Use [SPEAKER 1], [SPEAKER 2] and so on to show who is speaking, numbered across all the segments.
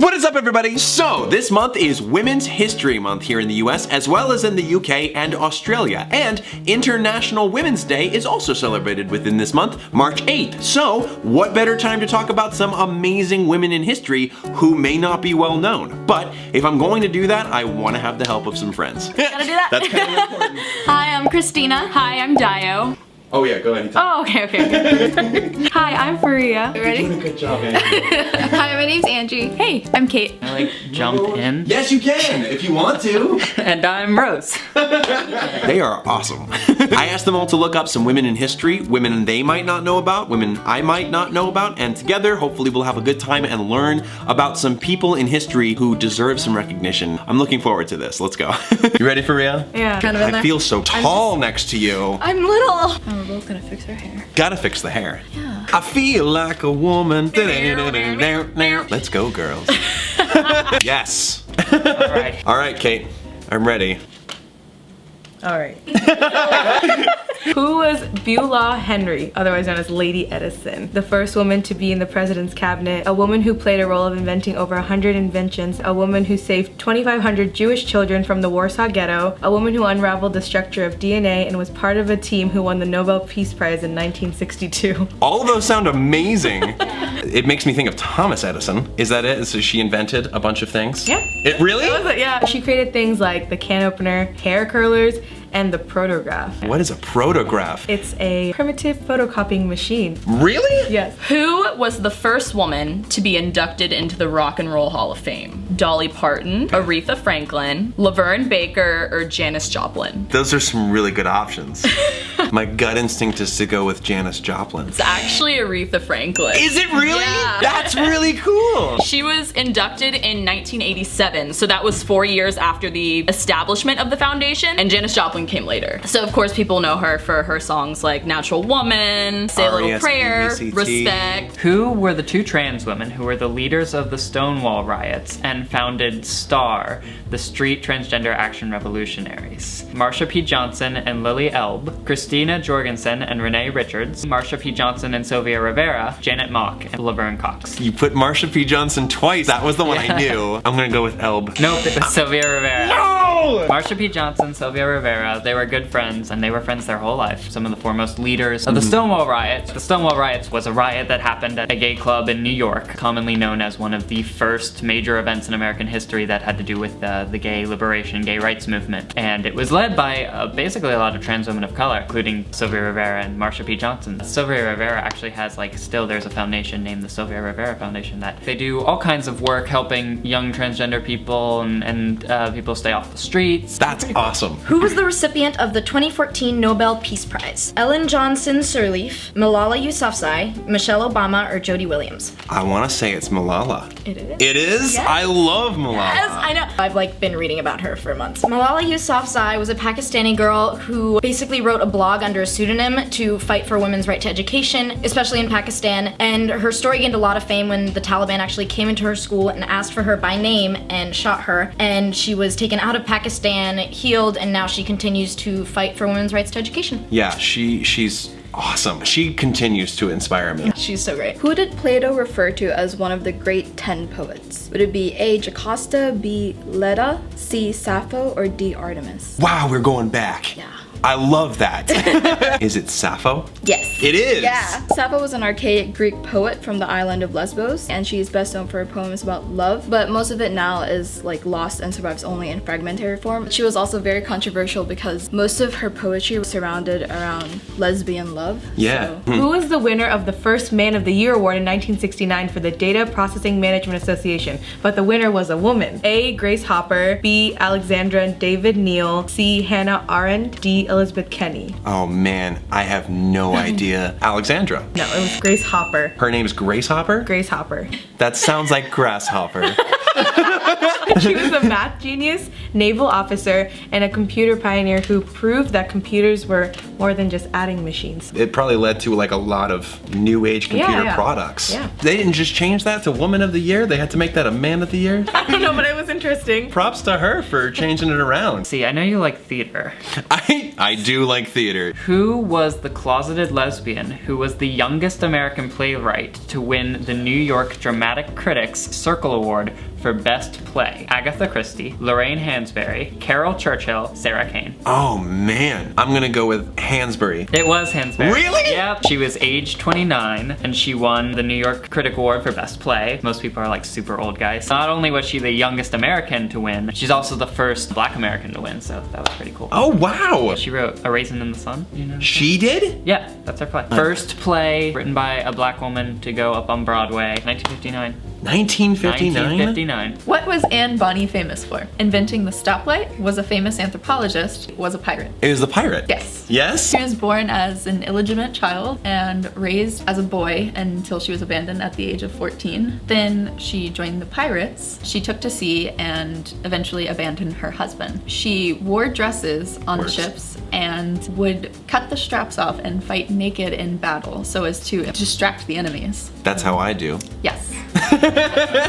[SPEAKER 1] What is up, everybody? So, this month is Women's History Month here in the US, as well as in the UK and Australia. And International Women's Day is also celebrated within this month, March 8th. So, what better time to talk about some amazing women in history who may not be well known? But if I'm going to do that, I want to have the help of some friends.
[SPEAKER 2] Gotta do that.
[SPEAKER 1] That's kind of important.
[SPEAKER 2] Hi, I'm Christina. Hi, I'm Dio.
[SPEAKER 1] Oh yeah, go ahead.
[SPEAKER 2] Oh, okay. Hi, I'm Faria. You ready?
[SPEAKER 1] You're doing a good job, Angie.
[SPEAKER 2] Hi, my name's Angie. Hey, I'm Kate.
[SPEAKER 3] Can I jump in?
[SPEAKER 1] Yes, you can, if you want to.
[SPEAKER 3] And I'm Rose.
[SPEAKER 1] They are awesome. I asked them all to look up some women in history, women they might not know about, women I might not know about, and together, hopefully we'll have a good time and learn about some people in history who deserve some recognition. I'm looking forward to this. Let's go. You ready for Rhea?
[SPEAKER 2] Yeah. Kind of in there.
[SPEAKER 1] I feel so tall next to you.
[SPEAKER 2] I'm little. And we're both gonna fix our hair.
[SPEAKER 1] Gotta fix the hair.
[SPEAKER 2] Yeah.
[SPEAKER 1] I feel like a woman. Let's go, girls. Yes.
[SPEAKER 3] Alright.
[SPEAKER 1] All right, Kate. I'm ready.
[SPEAKER 4] All right. Who was Beulah Henry, otherwise known as Lady Edison? The first woman to be in the president's cabinet, a woman who played a role of inventing over 100 inventions, a woman who saved 2,500 Jewish children from the Warsaw Ghetto, a woman who unraveled the structure of DNA and was part of a team who won the Nobel Peace Prize in 1962.
[SPEAKER 1] All of those sound amazing. It makes me think of Thomas Edison. Is that it? So she invented a bunch of things?
[SPEAKER 4] Yeah.
[SPEAKER 1] It really?
[SPEAKER 4] That was it, yeah. She created things like the can opener, hair curlers, and the protograph.
[SPEAKER 1] What is a protograph?
[SPEAKER 4] It's a primitive photocopying machine.
[SPEAKER 1] Really?
[SPEAKER 4] Yes.
[SPEAKER 2] Who was the first woman to be inducted into the Rock and Roll Hall of Fame? Dolly Parton, Aretha Franklin, Laverne Baker, or Janis Joplin?
[SPEAKER 1] Those are some really good options. My gut instinct is to go with Janis Joplin.
[SPEAKER 2] It's actually Aretha Franklin.
[SPEAKER 1] Is it really?
[SPEAKER 2] Yeah.
[SPEAKER 1] That's really cool.
[SPEAKER 2] She was inducted in 1987, so that was 4 years after the establishment of the foundation, and Janis Joplin came later. So of course people know her for her songs like Natural Woman, Say a Little Prayer,
[SPEAKER 1] R.E.S.P.C.T..
[SPEAKER 2] Respect.
[SPEAKER 3] Who were the two trans women who were the leaders of the Stonewall riots and founded STAR, the Street Transgender Action Revolutionaries? Marsha P. Johnson and Lily Elbe, Christina Jorgensen and Renee Richards, Marsha P. Johnson and Sylvia Rivera, Janet Mock, and Laverne Cox.
[SPEAKER 1] You put Marsha P. Johnson twice. That was the one I knew. I'm gonna go with Elbe.
[SPEAKER 3] Nope, it was Sylvia Rivera.
[SPEAKER 1] No!
[SPEAKER 3] Marsha P. Johnson, Sylvia Rivera, they were good friends, and they were friends their whole life. Some of the foremost leaders of the Stonewall riots. The Stonewall riots was a riot that happened at a gay club in New York, commonly known as one of the first major events in American history that had to do with the gay liberation, gay rights movement. And it was led by basically a lot of trans women of color, including Sylvia Rivera and Marsha P. Johnson. Sylvia Rivera actually has, still there's a foundation named the Sylvia Rivera Foundation that they do all kinds of work helping young transgender people and people stay off the streets.
[SPEAKER 1] That's awesome.
[SPEAKER 5] Who was the recipient of the 2014 Nobel Peace Prize? Ellen Johnson Sirleaf, Malala Yousafzai, Michelle Obama, or Jody Williams?
[SPEAKER 1] I want to say it's Malala.
[SPEAKER 5] It is.
[SPEAKER 1] It is?
[SPEAKER 5] Yes.
[SPEAKER 1] I love Malala.
[SPEAKER 5] Yes, I know. I've been reading about her for months. Malala Yousafzai was a Pakistani girl who basically wrote a blog under a pseudonym to fight for women's right to education, especially in Pakistan. And her story gained a lot of fame when the Taliban actually came into her school and asked for her by name and shot her. And she was taken out of Pakistan, healed, and now she continues to fight for women's rights to education.
[SPEAKER 1] Yeah, she's awesome. She continues to inspire me.
[SPEAKER 5] She's so great.
[SPEAKER 6] Who did Plato refer to as one of the great 10 poets? Would it be A. Jocasta, B. Leda, C. Sappho, or D. Artemis?
[SPEAKER 1] Wow, we're going back.
[SPEAKER 6] Yeah.
[SPEAKER 1] I love that. Is it Sappho?
[SPEAKER 6] Yes.
[SPEAKER 1] It is.
[SPEAKER 6] Yeah. Sappho was an archaic Greek poet from the island of Lesbos, and she's best known for her poems about love, but most of it now is lost and survives only in fragmentary form. She was also very controversial because most of her poetry was surrounded around lesbian love.
[SPEAKER 1] Yeah.
[SPEAKER 4] Who was the winner of the first Man of the Year award in 1969 for the Data Processing Management Association? But the winner was a woman. A. Grace Hopper, B. Alexandra David Neal, C. Hannah Arendt, D. Elizabeth Kenny.
[SPEAKER 1] Oh man, I have no idea. Alexandra.
[SPEAKER 4] No, it was Grace Hopper.
[SPEAKER 1] Her name's Grace Hopper?
[SPEAKER 4] Grace Hopper.
[SPEAKER 1] That sounds like grasshopper.
[SPEAKER 4] She was a math genius, naval officer, and a computer pioneer who proved that computers were more than just adding machines.
[SPEAKER 1] It probably led to a lot of new age computer
[SPEAKER 4] Yeah.
[SPEAKER 1] products.
[SPEAKER 4] Yeah.
[SPEAKER 1] They didn't just change that to Woman of the Year, they had to make that a Man of the Year.
[SPEAKER 4] I don't know, but it was interesting.
[SPEAKER 1] Props to her for changing it around.
[SPEAKER 3] See, I know you like theater.
[SPEAKER 1] I do like theater.
[SPEAKER 3] Who was the closeted lesbian who was the youngest American playwright to win the New York Dramatic Critics Circle Award for Best Play. Agatha Christie, Lorraine Hansberry, Carol Churchill, Sarah Kane.
[SPEAKER 1] Oh man, I'm gonna go with Hansberry.
[SPEAKER 3] It was Hansberry.
[SPEAKER 1] Really?
[SPEAKER 3] Yep. She was age 29 and she won the New York Critic Award for Best Play. Most people are like super old guys. Not only was she the youngest American to win, she's also the first Black American to win, so that was pretty cool.
[SPEAKER 1] Oh wow.
[SPEAKER 3] She wrote A Raisin in the Sun, you know?
[SPEAKER 1] She did?
[SPEAKER 3] Yeah, that's her play. First play written by a black woman to go up on Broadway, 1959.
[SPEAKER 1] 1959?
[SPEAKER 3] 1959.
[SPEAKER 7] What was Anne Bonny famous for? Inventing the stoplight, was a famous anthropologist, was a pirate.
[SPEAKER 1] It was the pirate.
[SPEAKER 7] Yes.
[SPEAKER 1] Yes?
[SPEAKER 7] She was born as an illegitimate child and raised as a boy until she was abandoned at the age of 14. Then she joined the pirates. She took to sea and eventually abandoned her husband. She wore dresses on
[SPEAKER 1] Worst.
[SPEAKER 7] ships and would cut the straps off and fight naked in battle so as to distract the enemies.
[SPEAKER 1] That's how I do.
[SPEAKER 7] Yes.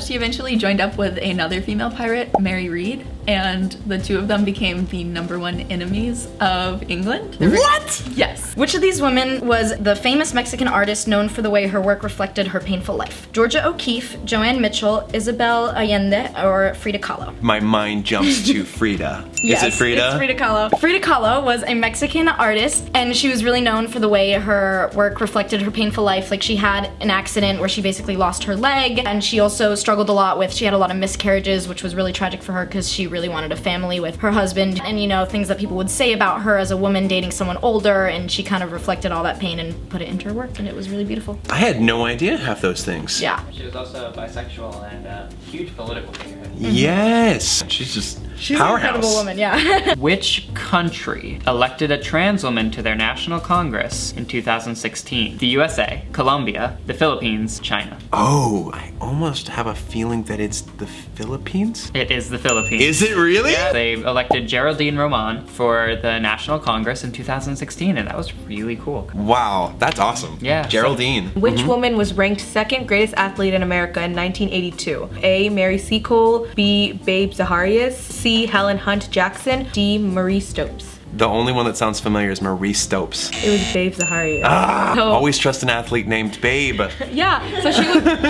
[SPEAKER 7] She eventually joined up with another female pirate, Mary Read, and the two of them became the #1 enemies of England.
[SPEAKER 1] What?
[SPEAKER 7] Yes.
[SPEAKER 5] Which of these women was the famous Mexican artist known for the way her work reflected her painful life? Georgia O'Keeffe, Joanne Mitchell, Isabel Allende, or Frida Kahlo?
[SPEAKER 1] My mind jumps to Frida. Is it Frida?
[SPEAKER 5] It's Frida Kahlo. Frida Kahlo was a Mexican artist, and she was really known for the way her work reflected her painful life. Like, she had an accident where she basically lost her leg, and she also struggled a lot with, she had a lot of miscarriages, which was really tragic for her because she really wanted a family with her husband, and you know, things that people would say about her as a woman dating someone older, and she kind of reflected all that pain and put it into her work, and it was really beautiful.
[SPEAKER 1] I had no idea half those things.
[SPEAKER 5] Yeah.
[SPEAKER 3] She was also bisexual and a huge political figure.
[SPEAKER 1] Yes. She's just
[SPEAKER 5] She's
[SPEAKER 1] powerhouse.
[SPEAKER 5] an incredible woman, yeah.
[SPEAKER 3] Which country elected a trans woman to their national congress in 2016? The USA, Colombia, the Philippines, China.
[SPEAKER 1] Oh, I almost have a feeling that it's the Philippines.
[SPEAKER 3] It is the Philippines.
[SPEAKER 1] Is it really?
[SPEAKER 3] Yeah, they elected Geraldine Roman for the National Congress in 2016, and that was really cool.
[SPEAKER 1] Wow, that's awesome.
[SPEAKER 3] Yeah.
[SPEAKER 1] Geraldine.
[SPEAKER 4] Which woman was ranked second greatest athlete in America in 1982? A. Mary Seacole, B. Babe Zaharias, C. Helen Hunt Jackson, D. Marie Stopes.
[SPEAKER 1] The only one that sounds familiar is Marie Stopes.
[SPEAKER 4] It was Babe Zaharias. So-
[SPEAKER 1] Always trust an athlete named Babe.
[SPEAKER 4] Yeah, so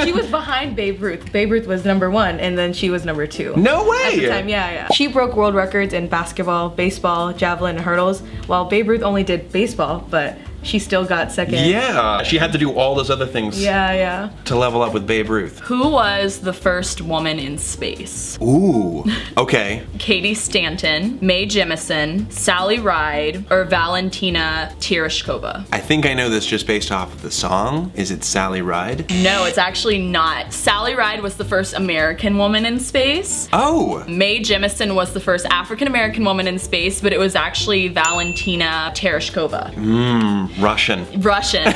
[SPEAKER 4] she was behind Babe Ruth. Babe Ruth was #1 and then she was #2.
[SPEAKER 1] No way!
[SPEAKER 4] At the time, yeah. She broke world records in basketball, baseball, javelin, and hurdles, while Babe Ruth only did baseball, but she still got second.
[SPEAKER 1] Yeah, she had to do all those other things
[SPEAKER 4] Yeah.
[SPEAKER 1] to level up with Babe Ruth.
[SPEAKER 2] Who was the first woman in space?
[SPEAKER 1] Ooh, okay.
[SPEAKER 2] Katie Stanton, Mae Jemison, Sally Ride, or Valentina Tereshkova?
[SPEAKER 1] I think I know this just based off of the song. Is it Sally Ride?
[SPEAKER 2] No, it's actually not. Sally Ride was the first American woman in space.
[SPEAKER 1] Oh,
[SPEAKER 2] Mae Jemison was the first African American woman in space, but it was actually Valentina Tereshkova.
[SPEAKER 1] Russian.
[SPEAKER 2] Russian.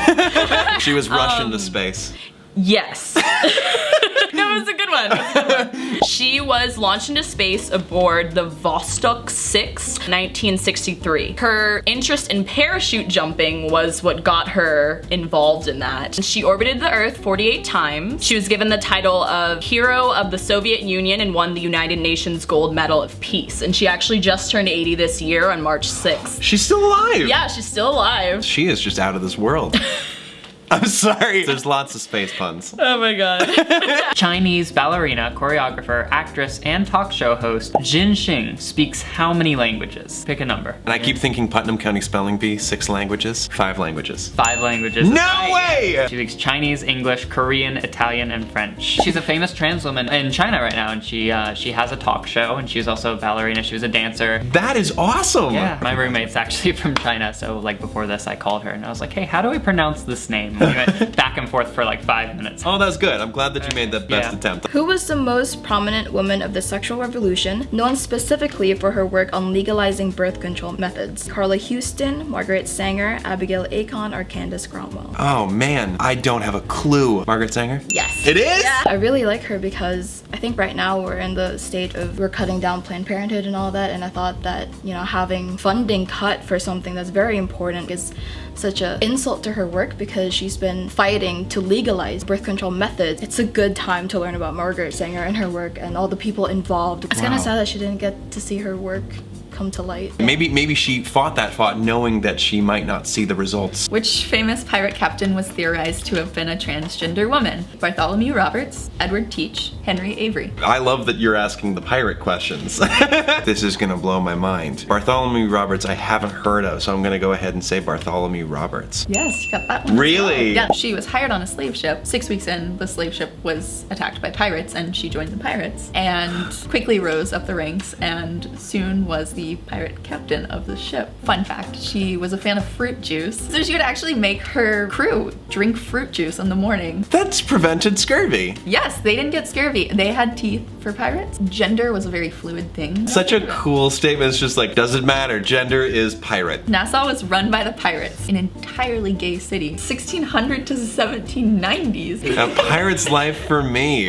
[SPEAKER 1] She was Russian to space.
[SPEAKER 2] Yes. That was a good one. That's a good one. She was launched into space aboard the Vostok 6, 1963. Her interest in parachute jumping was what got her involved in that. She orbited the Earth 48 times. She was given the title of Hero of the Soviet Union and won the United Nations Gold Medal of Peace. And she actually just turned 80 this year on March 6th.
[SPEAKER 1] She's still alive.
[SPEAKER 2] Yeah, she's still alive.
[SPEAKER 1] She is just out of this world. I'm sorry. There's lots of space puns.
[SPEAKER 2] Oh my god.
[SPEAKER 3] Chinese ballerina, choreographer, actress, and talk show host Jin Xing speaks how many languages? Pick a number.
[SPEAKER 1] And I keep thinking Putnam County Spelling Bee, 6 languages, 5 languages.
[SPEAKER 3] 5 languages.
[SPEAKER 1] No way!
[SPEAKER 3] She speaks Chinese, English, Korean, Italian, and French. She's a famous trans woman in China right now, and she has a talk show, and she's also a ballerina. She was a dancer.
[SPEAKER 1] That is awesome!
[SPEAKER 3] Yeah, my roommate's actually from China, so like before this I called her and I was like, hey, how do I pronounce this name? And we went back and forth for like 5 minutes.
[SPEAKER 1] Oh, that's good. I'm glad that you made the best
[SPEAKER 3] Yeah.
[SPEAKER 1] attempt.
[SPEAKER 6] Who was the most prominent woman of the sexual revolution, known specifically for her work on legalizing birth control methods? Carla Houston, Margaret Sanger, Abigail Akon, or Candace Cromwell?
[SPEAKER 1] Oh man, I don't have a clue. Margaret Sanger?
[SPEAKER 2] Yes.
[SPEAKER 1] It is?
[SPEAKER 6] I really like her because I think right now we're in the state of we're cutting down Planned Parenthood and all that, and I thought that, you know, having funding cut for something that's very important is such an insult to her work because she's been fighting to legalize birth control methods. It's a good time to learn about Margaret Sanger and her work and all the people involved. It's kind
[SPEAKER 1] Wow.
[SPEAKER 6] of sad that she didn't get to see her work come to light.
[SPEAKER 1] Maybe she fought that fight knowing that she might not see the results.
[SPEAKER 7] Which famous pirate captain was theorized to have been a transgender woman? Bartholomew Roberts, Edward Teach, Henry Avery.
[SPEAKER 1] I love that you're asking the pirate questions. This is gonna blow my mind. Bartholomew Roberts I haven't heard of, so I'm gonna go ahead and say Bartholomew Roberts.
[SPEAKER 7] Yes, you got that one.
[SPEAKER 1] Really?
[SPEAKER 7] Yeah, she was hired on a slave ship. 6 weeks in, the slave ship was attacked by pirates and she joined the pirates and quickly rose up the ranks and soon was the pirate captain of the ship. Fun fact, she was a fan of fruit juice, so she would actually make her crew drink fruit juice in the morning.
[SPEAKER 1] That's prevented scurvy.
[SPEAKER 7] Yes, they didn't get scurvy. They had teeth for pirates. Gender was a very fluid thing.
[SPEAKER 1] Such a cool statement. It's just like, doesn't matter, gender is pirate.
[SPEAKER 7] Nassau was run by the pirates, an entirely gay city. 1600 to 1790s.
[SPEAKER 1] A pirate's life for me.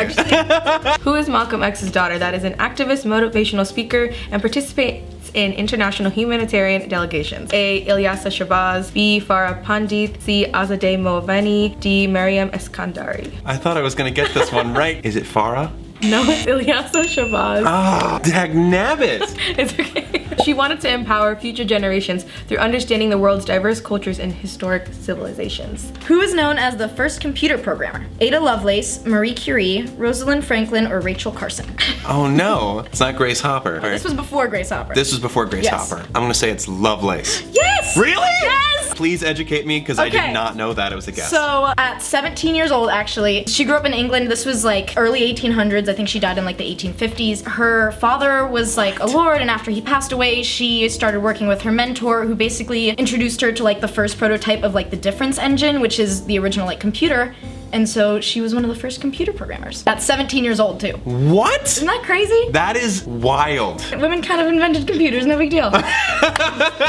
[SPEAKER 4] Who is Malcolm X's daughter? That is an activist, motivational speaker, and participates in international humanitarian delegations. A. Ilyasa Shabazz, B. Farah Pandith, C. Azadeh Moaveni, D. Mariam Eskandari.
[SPEAKER 1] I thought I was gonna get this one right. Is it Farah?
[SPEAKER 4] No, it's Ilyasa Shabazz.
[SPEAKER 1] Ah, dagnabbit.
[SPEAKER 4] It's okay. She wanted to empower future generations through understanding the world's diverse cultures and historic civilizations.
[SPEAKER 5] Who is known as the first computer programmer? Ada Lovelace, Marie Curie, Rosalind Franklin, or Rachel Carson?
[SPEAKER 1] Oh no, it's not Grace Hopper.
[SPEAKER 5] This was before Grace Hopper.
[SPEAKER 1] This was before Grace
[SPEAKER 5] Yes.
[SPEAKER 1] Hopper. I'm gonna say it's Lovelace.
[SPEAKER 5] Yes!
[SPEAKER 1] Really?
[SPEAKER 5] Yes!
[SPEAKER 1] Please educate me, because I
[SPEAKER 5] Okay.
[SPEAKER 1] did not know that. It was a guess.
[SPEAKER 5] So at 17 years old, actually, she grew up in England. This was like early 1800s. I think she died in like the 1850s. Her father was like a lord, and after he passed away, she started working with her mentor, who basically introduced her to like the first prototype of like the difference engine, which is the original like computer. And so she was one of the first computer programmers. At 17 years old too.
[SPEAKER 1] What?
[SPEAKER 5] Isn't that crazy?
[SPEAKER 1] That is wild.
[SPEAKER 5] Women kind of invented computers, no big deal.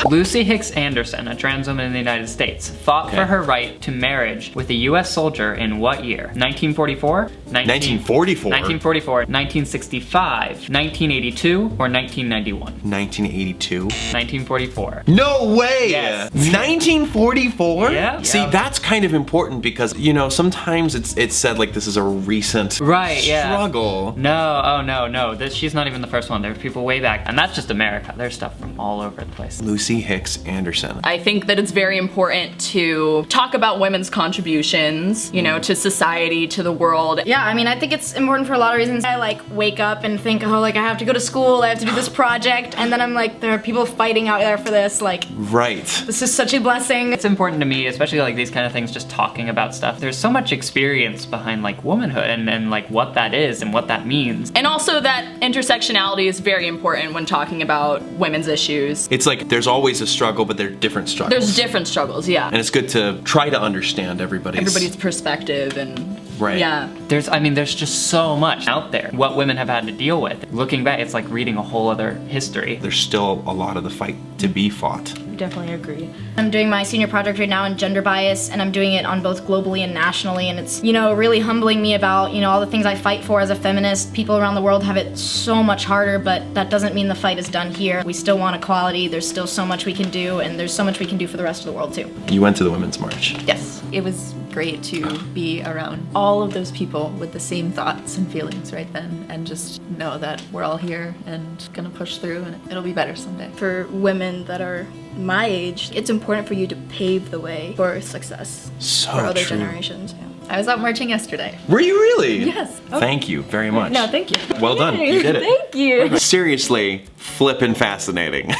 [SPEAKER 3] Lucy Hicks Anderson, a trans woman in the United States, fought for her right to marriage with a U.S. soldier in what year? 1944?
[SPEAKER 1] 1944?
[SPEAKER 3] 1944, 1965, 1982, or 1991?
[SPEAKER 1] 1982?
[SPEAKER 3] 1944.
[SPEAKER 1] No way!
[SPEAKER 3] Yes.
[SPEAKER 1] 1944?
[SPEAKER 3] Yeah.
[SPEAKER 1] See,
[SPEAKER 3] Yeah.
[SPEAKER 1] that's kind of important because, you know, sometimes it's said like this is a recent
[SPEAKER 3] Right, yeah.
[SPEAKER 1] struggle.
[SPEAKER 3] No, oh no. She's not even the first one. There's people way back. And that's just America. There's stuff from all over the place.
[SPEAKER 1] Lucy Hicks Anderson.
[SPEAKER 2] I think that it's very important to talk about women's contributions, you know, to society, to the world.
[SPEAKER 5] Yeah, I mean, I think it's important for a lot of reasons. I like wake up and think, oh, like I have to go to school, I have to do this project, and then I'm like, there are people fighting out there for this, like,
[SPEAKER 1] Right.
[SPEAKER 5] this is such a blessing.
[SPEAKER 3] It's important to me, especially like these kind of things, just talking about stuff. There's so much experience behind like womanhood and like what that is and what that means.
[SPEAKER 2] And also that intersectionality is very important when talking about women's issues.
[SPEAKER 1] It's like there's always a struggle, but they're different struggles.
[SPEAKER 2] There's different struggles, yeah.
[SPEAKER 1] And it's good to try to understand everybody's
[SPEAKER 2] perspective and
[SPEAKER 1] Right.
[SPEAKER 2] yeah.
[SPEAKER 3] There's just so much out there. What women have had to deal with. Looking back, it's like reading a whole other history.
[SPEAKER 1] There's still a lot of the fight to be fought.
[SPEAKER 4] Definitely agree.
[SPEAKER 5] I'm doing my senior project right now on gender bias, and I'm doing it on both globally and nationally, and it's, you know, really humbling me about, you know, all the things I fight for as a feminist. People around the world have it so much harder, but that doesn't mean the fight is done here. We still want equality, there's still so much we can do, and there's so much we can do for the rest of the world too.
[SPEAKER 1] You went to the Women's March.
[SPEAKER 7] Yes, it was great to be around all of those people with the same thoughts and feelings right then, and just know that we're all here and gonna push through and it'll be better someday.
[SPEAKER 6] For women that are my age, it's important for you to pave the way for success
[SPEAKER 1] So
[SPEAKER 6] for other
[SPEAKER 1] true.
[SPEAKER 6] generations. Yeah.
[SPEAKER 7] I was out marching yesterday.
[SPEAKER 1] Were you really?
[SPEAKER 7] Yes.
[SPEAKER 1] Thank you very much.
[SPEAKER 4] No, thank you.
[SPEAKER 1] Well done. You did it.
[SPEAKER 4] Thank you.
[SPEAKER 1] Seriously, flippin' fascinating.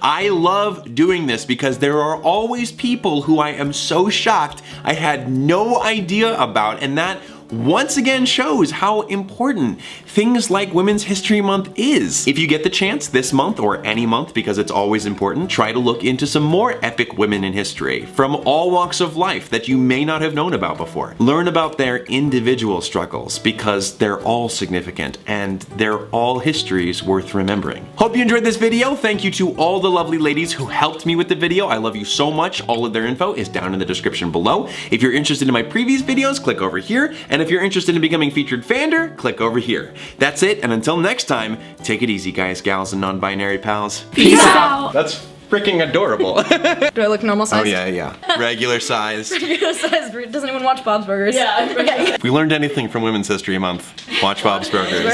[SPEAKER 1] I love doing this because there are always people who I am so shocked I had no idea about, and that once again shows how important things like Women's History Month is. If you get the chance this month or any month, because it's always important, try to look into some more epic women in history from all walks of life that you may not have known about before. Learn about their individual struggles because they're all significant and they're all histories worth remembering. Hope you enjoyed this video. Thank you to all the lovely ladies who helped me with the video. I love you so much. All of their info is down in the description below. If you're interested in my previous videos, click over here. And if you're interested in becoming featured fander, click over here. That's it, and until next time, take it easy, guys, gals, and non-binary pals.
[SPEAKER 4] Peace out.
[SPEAKER 1] That's freaking adorable.
[SPEAKER 5] Do I look normal size?
[SPEAKER 1] Oh yeah. Regular size.
[SPEAKER 5] Doesn't anyone watch Bob's Burgers?
[SPEAKER 2] Yeah.
[SPEAKER 5] Okay.
[SPEAKER 1] If we learned anything from Women's History Month, watch Bob's Burgers.